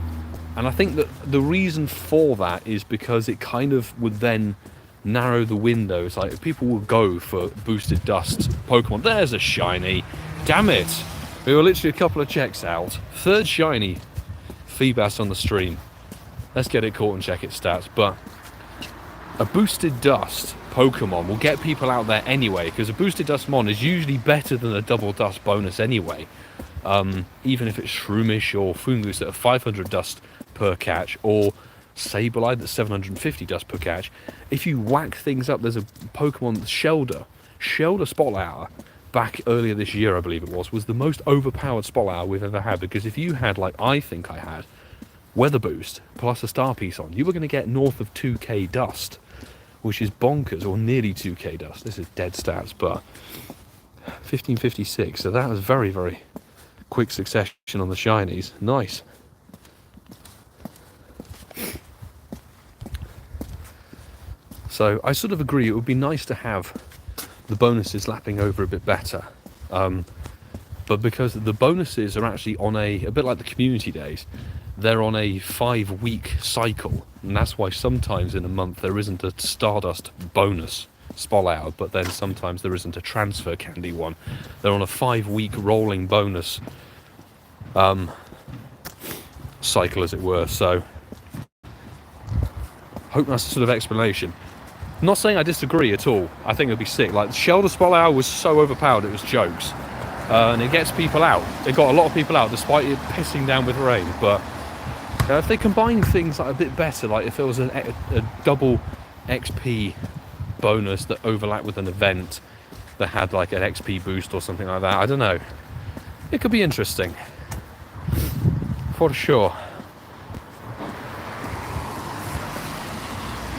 And I think that the reason for that is because it kind of would then narrow the windows. Like, people will go for boosted dust Pokemon. There's a shiny. Damn it. We were literally a couple of checks out. Third shiny Feebas on the stream. Let's get it caught and check its stats. But a boosted dust Pokemon will get people out there anyway, because a boosted dust mon is usually better than a double dust bonus anyway. Even if it's Shroomish or Foongoose that are 500 dust per catch, or Sableye that's 750 dust per catch. If you whack things up, there's a Pokemon, Shelder Spotlight Hour, back earlier this year I believe it was the most overpowered Spotlight Hour we've ever had, because if you had, like I think I had, Weather Boost plus a Star Piece on, you were going to get north of 2k dust, which is bonkers, or nearly 2k dust. This is dead stats, but 1556, so that was very, very quick succession on the shinies. Nice. So I sort of agree, it would be nice to have the bonuses lapping over a bit better. But because the bonuses are actually on a bit like the community days, they're on a 5-week cycle, and that's why sometimes in a month there isn't a Stardust bonus spotlight out, but then sometimes there isn't a transfer candy one. They're on a 5-week rolling bonus cycle, as it were. So hope that's a sort of explanation. I'm not saying I disagree at all. I think it would be sick. Like, Shelter Spotlight Hour was so overpowered it was jokes, and it gets people out. It got a lot of people out despite it pissing down with rain. But if they combine things like a bit better, like if there was a double XP bonus that overlapped with an event that had like an XP boost or something like that, I don't know. It could be interesting, for sure.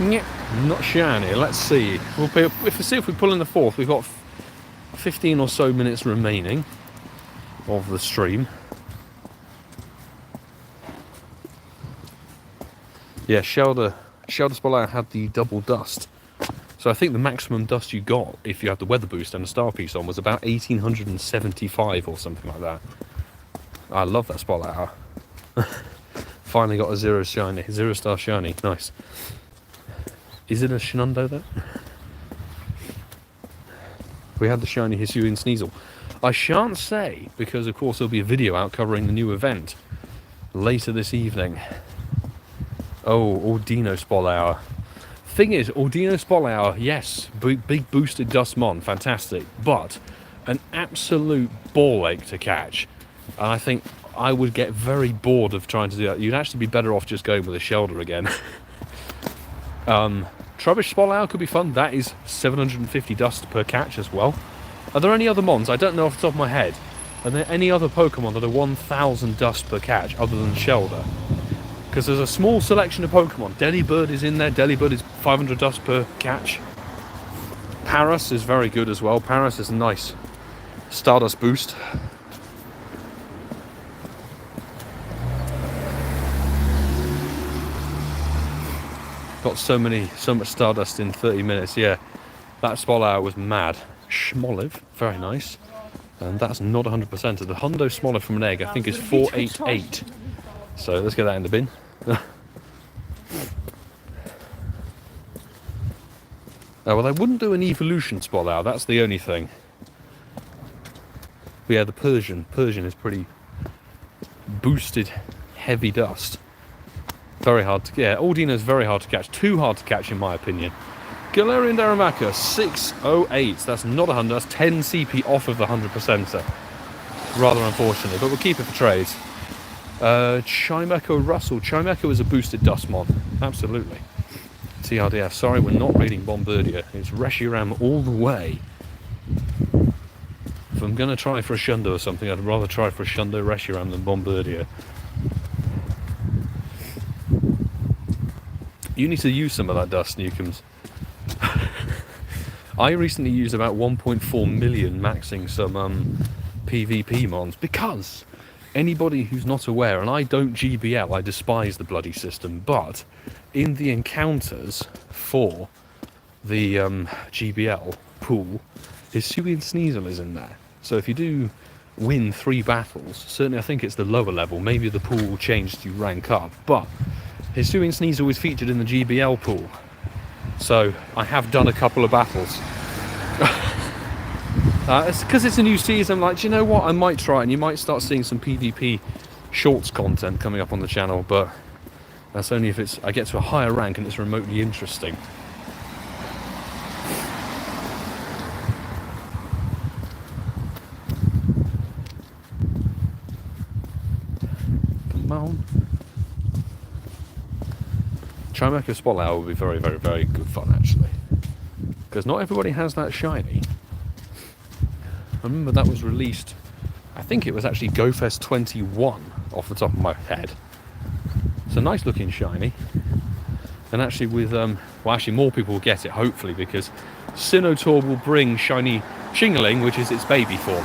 Not shiny. Let's see. If we pull in the fourth, we've got 15 or so minutes remaining of the stream. Yeah, Shelter Spotlight had the double dust. So I think the maximum dust you got if you had the Weather Boost and a Star Piece on was about 1875 or something like that. I love that Spotlight Hour. Finally got a 0-star shiny. Nice. Is it a Shenando though? We had the shiny Hisuian Sneasel. I shan't say, because of course there'll be a video out covering the new event later this evening. Oh, Ordino Spotlight Hour. Thing is, Ordino Spotlight Hour, yes, big boosted Dustmon, fantastic, but an absolute ball ache to catch. And I think I would get very bored of trying to do that. You'd actually be better off just going with a Shelter again. Trubbish Spotlight Hour could be fun. That is 750 dust per catch as well. Are there any other mons? I don't know off the top of my head. Are there any other Pokemon that are 1000 dust per catch other than Shelter? because there's a small selection of Pokemon. Delibird is in there. Delibird is 500 dust per catch. Paras is very good as well. Paras is a nice Stardust boost. Got so much Stardust in 30 minutes. Yeah, that Swallow was mad. Schmoliv, very nice. And that's not 100%. The Hundo Smoliv from an egg, I think, is 488. So let's get that in the bin. Oh, well, I wouldn't do an evolution Swallow, that's the only thing. But yeah, the Persian is pretty boosted, heavy dust. Very hard to, yeah, Aldino's very hard to catch. Too hard to catch, in my opinion. Galarian Darumaka, 608. That's not 100, that's 10 CP off of the 100%er. Rather unfortunately, but we'll keep it for trades. Chimecho Russell. Chimecho is a boosted Dustmon. Absolutely. TRDF. Sorry, we're not reading Bombardier. It's Reshiram all the way. If I'm going to try for a Shundo or something, I'd rather try for a Shundo Reshiram than Bombardier. You need to use some of that dust, Newcombs. I recently used about 1.4 million maxing some PvP mons because anybody who's not aware, and I don't GBL, I despise the bloody system, but in the encounters for the GBL pool, Hisuian Sneasel is in there. So if you do win 3 battles, certainly I think it's the lower level, maybe the pool will change as you rank up, but Hisuian Sneasel is featured in the GBL pool. So I have done a couple of battles. It's because it's a new season. I'm like, do you know what? I might try, and you might start seeing some PvP shorts content coming up on the channel, but that's only if I get to a higher rank and it's remotely interesting. Come on. Chimecho Swallow will be very, very, very good fun, actually. Because not everybody has that shiny. I remember that was released, I think it was actually GoFest 21, off the top of my head. It's a nice looking shiny. And actually with, well, actually more people will get it, hopefully, because Sinnoh will bring shiny Shingling, which is its baby form.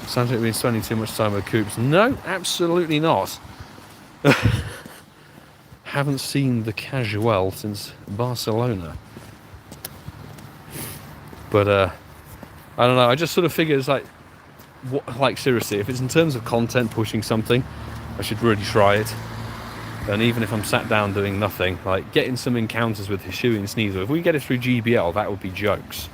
Sounds like we've been spending too much time with Coops. No, absolutely not. Haven't seen the Casual since Barcelona. But, I don't know, I just sort of figure it's like, like seriously, if it's in terms of content pushing something, I should really try it. And even if I'm sat down doing nothing, like getting some encounters with Hisuian Sneasel, if we get it through GBL, that would be jokes.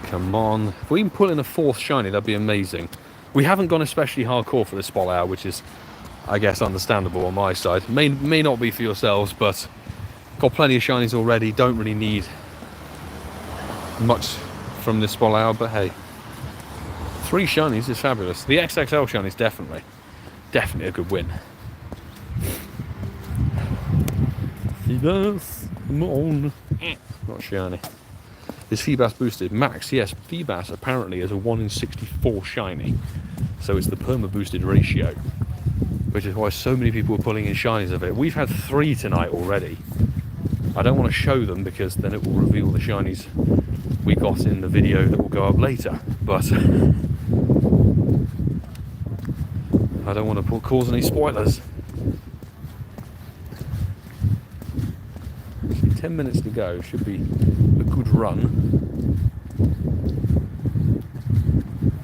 Come on. If we can pull in a 4th shiny, that'd be amazing. We haven't gone especially hardcore for this Swallow, which is, I guess, understandable on my side. May not be for yourselves, but got plenty of shinies already. Don't really need much from this Swallow, but hey. 3 shinies is fabulous. The XXL shiny is definitely a good win. Feebas, come on. Not shiny. Is Feebas boosted? Max, yes. Feebas apparently is a 1 in 64 shiny. So it's the perma boosted ratio. Which is why so many people are pulling in shinies of it. We've had 3 tonight already. I don't want to show them because then it will reveal the shinies we got in the video that will go up later. But I don't want to cause any spoilers. 10 minutes to go, should be a good run.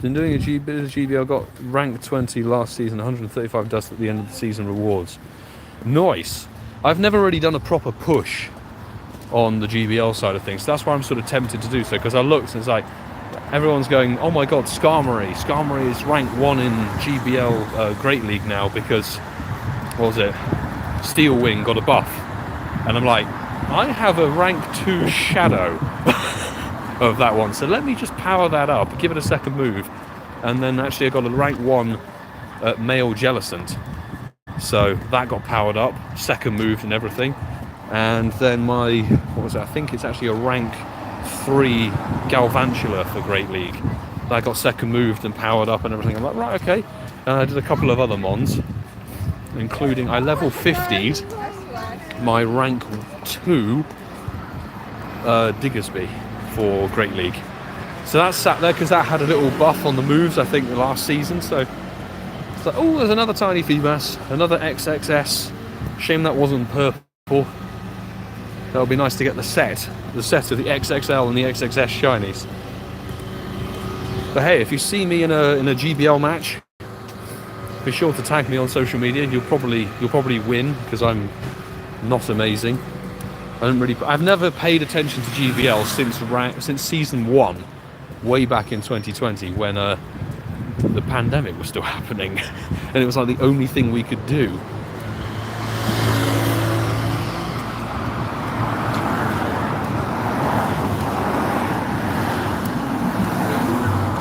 Been doing a bit of GBL, got rank 20 last season, 135 dust at the end of the season rewards. Nice! I've never really done a proper push on the GBL side of things, so that's why I'm sort of tempted to do so, because I looked and it's like, everyone's going, oh my god, Skarmory is rank 1 in GBL Great League now because, what was it, Steel Wing got a buff. And I'm like, I have a rank 2 Shadow of that one, so let me just power that up, give it a second move, and then actually I got a rank 1 male Jellicent, so that got powered up, second move and everything, and then my, what was it, I think it's actually a rank 3 Galvantula for Great League. That got second moved and powered up and everything. I'm like, right, okay. And I did a couple of other mons, including I level 50'd my rank 2 Diggersby for Great League. So that sat there because that had a little buff on the moves, I think, last season. So it's like, oh, there's another tiny Feebas, another XXS. Shame that wasn't purple. That would be nice to get the set of the XXL and the XXS shinies. But hey, if you see me in a GBL match, be sure to tag me on social media. You'll probably win because I'm not amazing. I've never paid attention to GBL since season 1, way back in 2020 when the pandemic was still happening, and it was like the only thing we could do.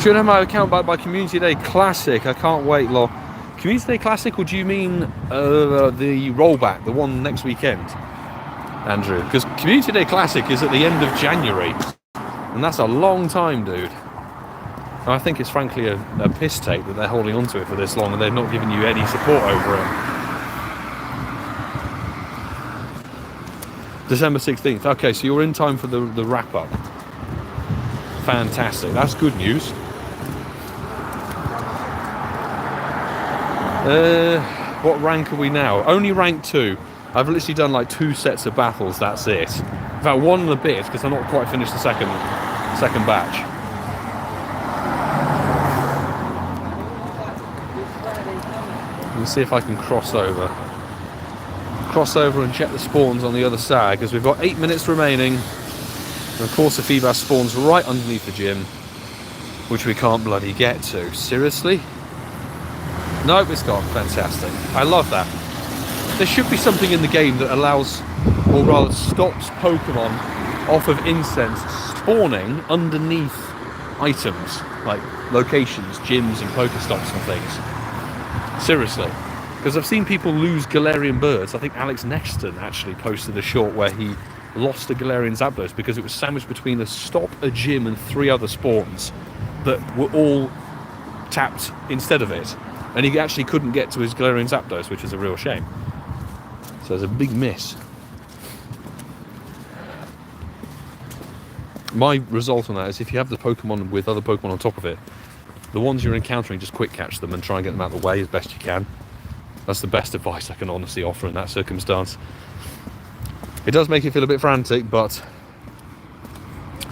Should have my account back by Community Day Classic. I can't wait, lol. Community Day Classic, or do you mean the rollback, the one next weekend, Andrew? Because Community Day Classic is at the end of January, and that's a long time, dude. And I think it's frankly a piss take that they're holding on to it for this long and they're not giving you any support over it. December 16th. Okay, so you're in time for the wrap-up. Fantastic. That's good news. What rank are we now? Only rank 2. I've literally done like 2 sets of battles, that's it. In fact, 1 and a bit, because I've not quite finished the second batch. Let me see if I can cross over and check the spawns on the other side, because we've got 8 minutes remaining. And of course the Feebas spawns right underneath the gym, which we can't bloody get to. Seriously? Nope, it's gone. Fantastic. I love that. There should be something in the game that allows, or rather stops Pokemon off of incense spawning underneath items, like locations, gyms and Pokestops and things. Seriously. Because I've seen people lose Galarian birds. I think Alex Nexton actually posted a short where he lost a Galarian Zapdos because it was sandwiched between a stop, a gym and 3 other spawns that were all tapped instead of it. And he actually couldn't get to his Galarian Zapdos, which is a real shame. So there's a big miss. My result on that is if you have the Pokemon with other Pokemon on top of it, the ones you're encountering, just quick catch them and try and get them out of the way as best you can. That's the best advice I can honestly offer in that circumstance. It does make you feel a bit frantic, but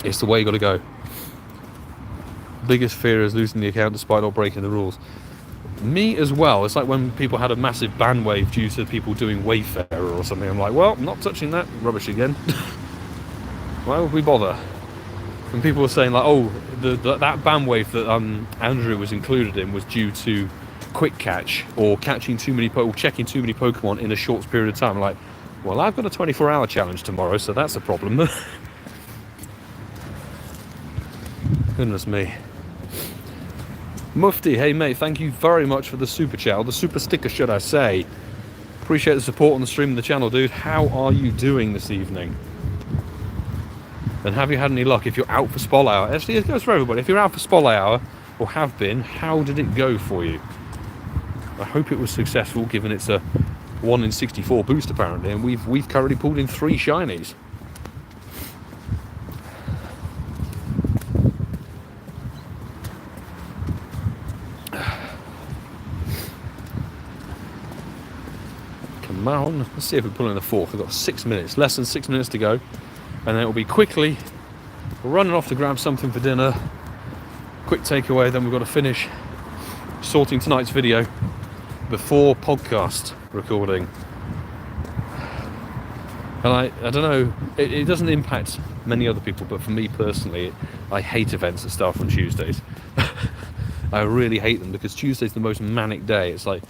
it's the way you got to go. Biggest fear is losing the account despite not breaking the rules. Me as well. It's like when people had a massive ban wave due to people doing Wayfarer or something. I'm like, well, I'm not touching that rubbish again. Why would we bother? And people were saying like, oh, that ban wave that Andrew was included in was due to quick catch or catching too many checking too many Pokemon in a short period of time. I'm like, well, I've got a 24-hour challenge tomorrow, so that's a problem. Goodness me. Mufti, hey mate, thank you very much for the super chat, or the super sticker should I say. Appreciate the support on the stream and the channel, dude. How are you doing this evening? And have you had any luck if you're out for Spol Hour? Actually, it goes for everybody. If you're out for Spol Hour, or have been, how did it go for you? I hope it was successful, given it's a 1 in 64 boost apparently, and we've currently pulled in 3 shinies. Come on, let's see if we pull in the 4th. We've got 6 minutes, less than 6 minutes to go, and then it'll be quickly running off to grab something for dinner. Quick takeaway, then we've got to finish sorting tonight's video before podcast recording. And I don't know, it doesn't impact many other people, but for me personally, I hate events that start on Tuesdays. I really hate them because Tuesday's the most manic day. It's like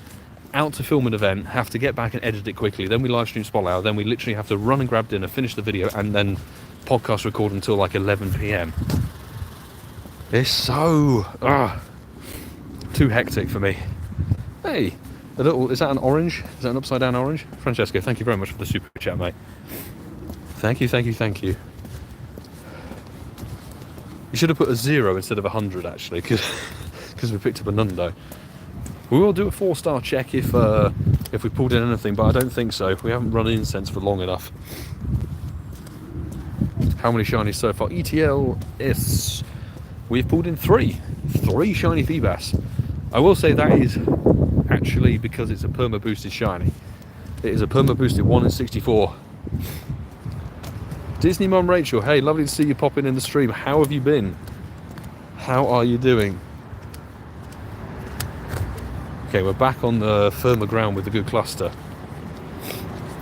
out to film an event, have to get back and edit it quickly, then we live stream Spol Hour, then we literally have to run and grab dinner, finish the video, and then podcast record until like 11 PM. It's so too hectic for me. Hey, is that an orange? Is that an upside down orange? Francesco, thank you very much for the super chat, mate. Thank you, thank you, thank you. You should have put a 0 instead of 100 actually, because we picked up a Nundo. We will do a 4-star check if we pulled in anything, but I don't think so. We haven't run incense for long enough. How many shinies so far? ETL is... We've pulled in 3 shiny Feebas. I will say that is actually because it's a perma boosted shiny. It is a perma boosted 1 in 64. Disney Mum Rachel, hey, lovely to see you popping in the stream. How have you been? How are you doing? Okay, we're back on the firmer ground with a good cluster.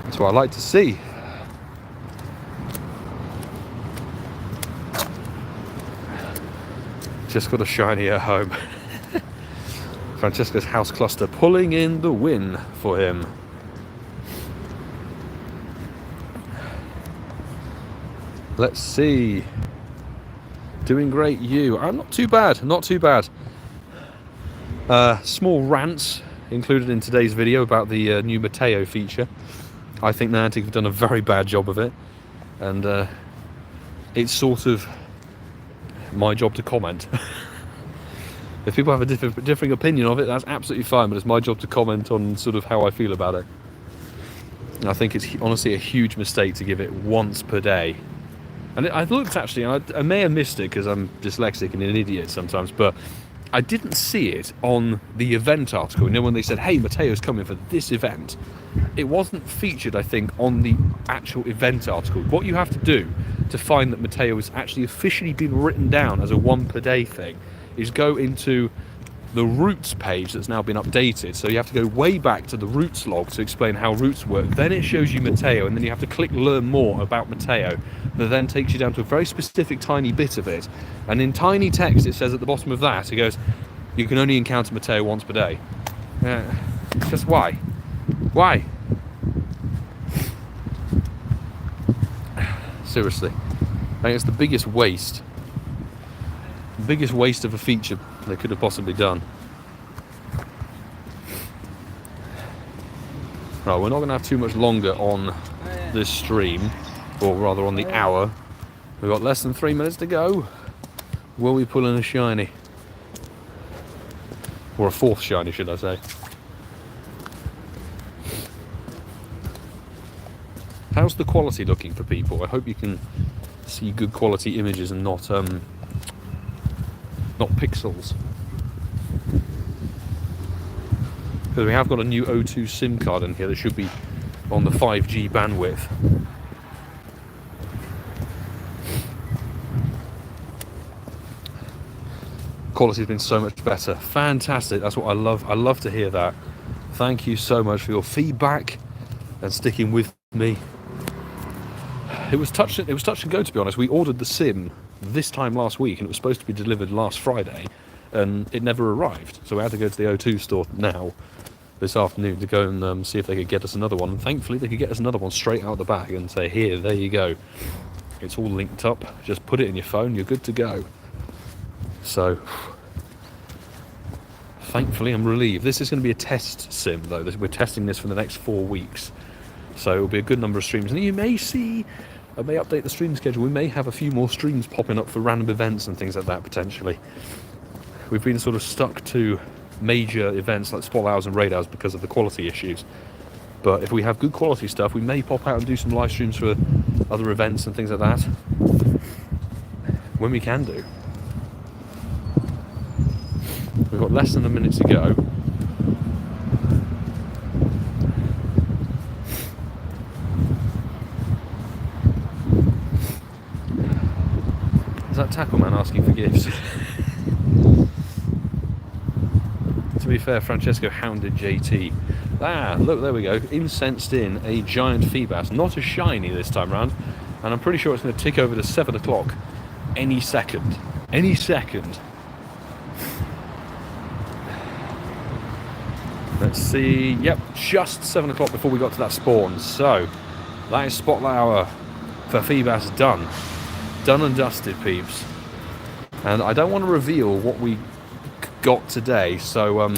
That's what I like to see. Just got a shiny at home. Francesca's house cluster pulling in the win for him. Let's see. Doing great, you. I'm not too bad, not too bad. Small rants included in today's video about the new Mateo feature. I think Niantic have done a very bad job of it, and it's sort of my job to comment. If people have a differing opinion of it, that's absolutely fine, but it's my job to comment on sort of how I feel about it. And I think it's honestly a huge mistake to give it once per day. And I looked actually, I may have missed it because I'm dyslexic and an idiot sometimes, but I didn't see it on the event article. You know, when they said, hey, Mateo's coming for this event, it wasn't featured, I think, on the actual event article. What you have to do to find that Mateo has actually officially been written down as a 1 per day thing is go into the routes page that's now been updated. So you have to go way back to the routes log to explain how routes work. Then it shows you Mateo, and then you have to click learn more about Mateo. That then takes you down to a very specific tiny bit of it. And in tiny text it says at the bottom of that, it goes, you can only encounter Mateo once per day. Just why? Why? Seriously. I think it's the biggest waste. The biggest waste of a feature they could have possibly done. Right, we're not going to have too much longer on this stream, or rather on the hour. We've got less than 3 minutes to go. Will we pull in a shiny? Or a 4th shiny, should I say. How's the quality looking for people? I hope you can see good quality images and not pixels. Because we have got a new O2 SIM card in here that should be on the 5G bandwidth. Quality's been so much better. Fantastic. That's what I love. I love to hear that. Thank you so much for your feedback and sticking with me. It was touch and go, to be honest. We ordered the SIM this time last week, and it was supposed to be delivered last Friday, and it never arrived. So we had to go to the O2 store now, this afternoon, to go and see if they could get us another one. And thankfully, they could get us another one straight out the bag and say, here, there you go. It's all linked up. Just put it in your phone. You're good to go. So, thankfully, I'm relieved. This is going to be a test SIM, though. We're testing this for the next 4 weeks. So it'll be a good number of streams. And you may see, I may update the stream schedule. We may have a few more streams popping up for random events and things like that, potentially. We've been sort of stuck to major events like spot hours and raid hours because of the quality issues. But if we have good quality stuff, we may pop out and do some live streams for other events and things like that. When we can do. We've got less than a minute to go. Is that Tackleman asking for gifts? To be fair, Francesco hounded JT. Ah, look, there we go. Incensed in a giant Feebas. Not a shiny this time round. And I'm pretty sure it's going to tick over to 7 o'clock any second. Any second. Let's see. Yep, just 7 o'clock before we got to that spawn. So, that is Spotlight Hour for Feebas done. Done and dusted, peeps. And I don't want to reveal what we got today, so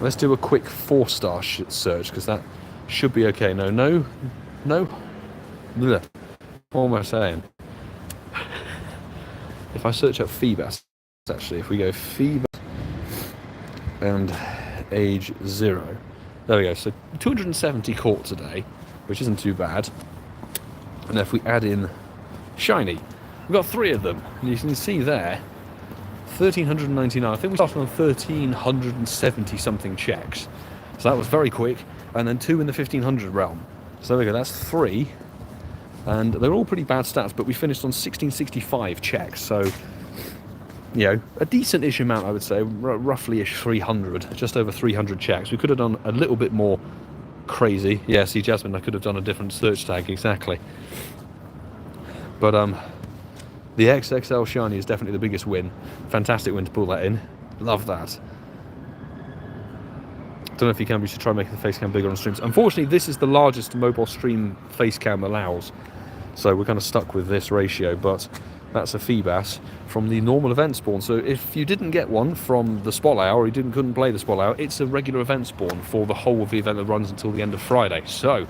let's do a quick 4-star search, because that should be okay. No. Blech. What am I saying? If I search up Feebas, actually, if we go Feebas and age 0, there we go. So 270 caught today, which isn't too bad. And if we add in shiny, we've got 3 of them, and you can see there 1,399. I think we started on 1,370 something checks, so that was very quick. And then 2 in the 1,500 realm. So there we go. That's 3. And they're all pretty bad stats, but we finished on 1665 checks, so, you know, a decent-ish amount, I would say, roughly-ish 300, just over 300 checks. We could have done a little bit more crazy. Yeah, see, Jasmine, I could have done a different search tag, exactly. But, the XXL Shiny is definitely the biggest win. Fantastic win to pull that in. Love that. Don't know if you can, we should try making the face cam bigger on streams. Unfortunately, this is the largest mobile stream face cam allows. So we're kind of stuck with this ratio, but that's a Feebas from the normal event spawn. So if you didn't get one from the spotlight hour, or you couldn't play the spotlight hour, it's a regular event spawn for the whole of the event that runs until the end of Friday. So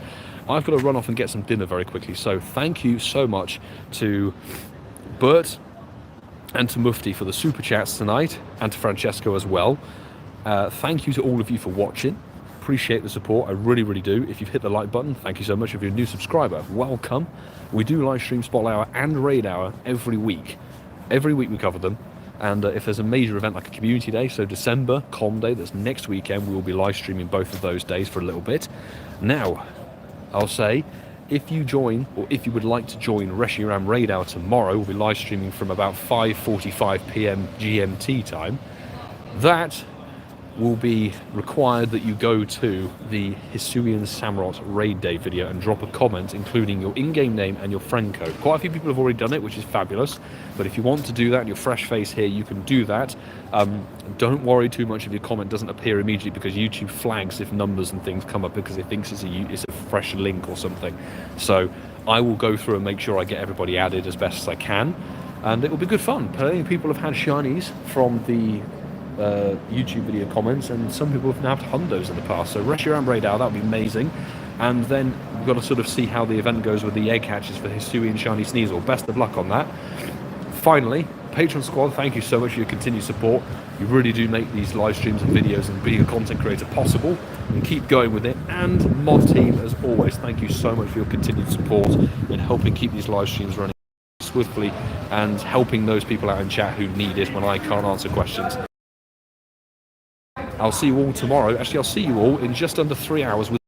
I've got to run off and get some dinner very quickly. So thank you so much to Bert and to Mufti for the super chats tonight, and to Francesco as well. Thank you to all of you for watching. Appreciate the support, I really, really do. If you've hit the like button, thank you so much. If you're a new subscriber, welcome. We do live stream Spotlight Hour and Raid Hour every week. Every week we cover them. And if there's a major event like a community day, so December, Com Day, that's next weekend, we will be live streaming both of those days for a little bit. Now, I'll say, if you join, or if you would like to join Reshiram Raid Hour tomorrow, we'll be live streaming from about 5:45 PM GMT time. That will be required that you go to the Hisuian Samurott Raid Day video and drop a comment including your in-game name and your friend code. Quite a few people have already done it, which is fabulous, but if you want to do that and you're fresh face here, you can do that. Don't worry too much if your comment doesn't appear immediately, because YouTube flags if numbers and things come up because it thinks it's a fresh link or something. So I will go through and make sure I get everybody added as best as I can, and it will be good fun. Plenty of people have had shinies from the YouTube video comments, and some people have nabbed hundos in the past. So Reshiram Raid Hour, that would be amazing. And then we've got to sort of see how the event goes with the egg hatches for Hisui and Shiny Sneasel. Best of luck on that. Finally, Patreon Squad, thank you so much for your continued support. You really do make these live streams and videos and being a content creator possible, and keep going with it. And Mod Team, as always, thank you so much for your continued support in helping keep these live streams running swiftly and helping those people out in chat who need it when I can't answer questions. I'll see you all tomorrow. Actually, I'll see you all in just under 3 hours with